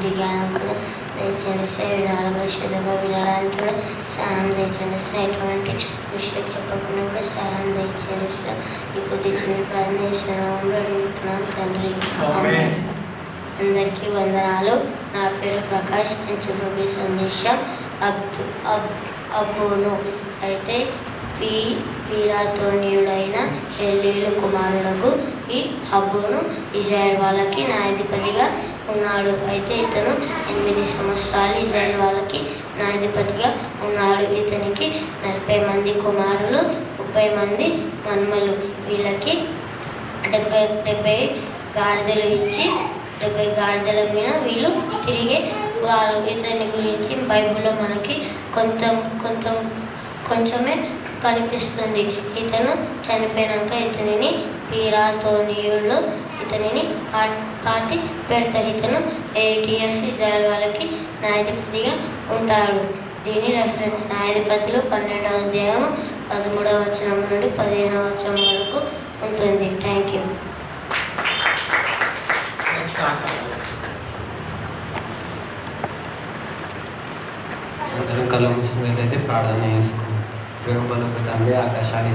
బుద్ధి జ్ఞానం కూడా దయచేయండి సార్. వినాలని శ్రద్ధగా వినడానికి కూడా సహాయం దయచేయండి సార్. ఎటువంటి విషయం చెప్పకుండా కూడా సహాయం దయచేయండి సార్. ఈ కొద్ది చిన్న ప్రార్థన అడుగుతున్నాం తండ్రి. అందరికీ వందనాలు. నా పేరు ప్రకాష్. నేను చెప్పబోయే సందేశం అబ్బును. అయితే పీరాతోనీయుడైన హెల్లీలు కుమారులకు ఈ హబ్బును ఇజ్రాయెల్ వాళ్ళకి న్యాయాధిపతిగా ఉన్నాడు. అయితే ఇతను 8 సంవత్సరాలు ఇజ్రాయెల్ వాళ్ళకి న్యాయాధిపతిగా ఉన్నాడు. ఇతనికి 40 మంది కుమారులు, 30 మంది మన్మలు. వీళ్ళకి 70 గాడిదలు ఇచ్చి 70 గాడిదల మీద వీళ్ళు తిరిగే వారు. ఇతని గురించి బైబిల్లో మనకి కొంచెమే కనిపిస్తుంది. ఇతను చనిపోయినాక ఇతనిని పీరాతోనీయులు ఇతనిని పాతి పెడతారు. ఇతను 8 years ఇజ్రాయెల్ వాళ్ళకి న్యాయాధిపతిగా ఉంటాడు. దీని రెఫరెన్స్ న్యాయాధిపతులు 12వ అధ్యాయం 13వ వచనం నుండి 15వ వచనం వరకు ఉంటుంది. Thank you. అందరం కళ్ళు మూసినట్లయితే ప్రార్థన చేసుకుంటాం. ప్రేమ పలుకు తండ్రి, ఆకాశాన్ని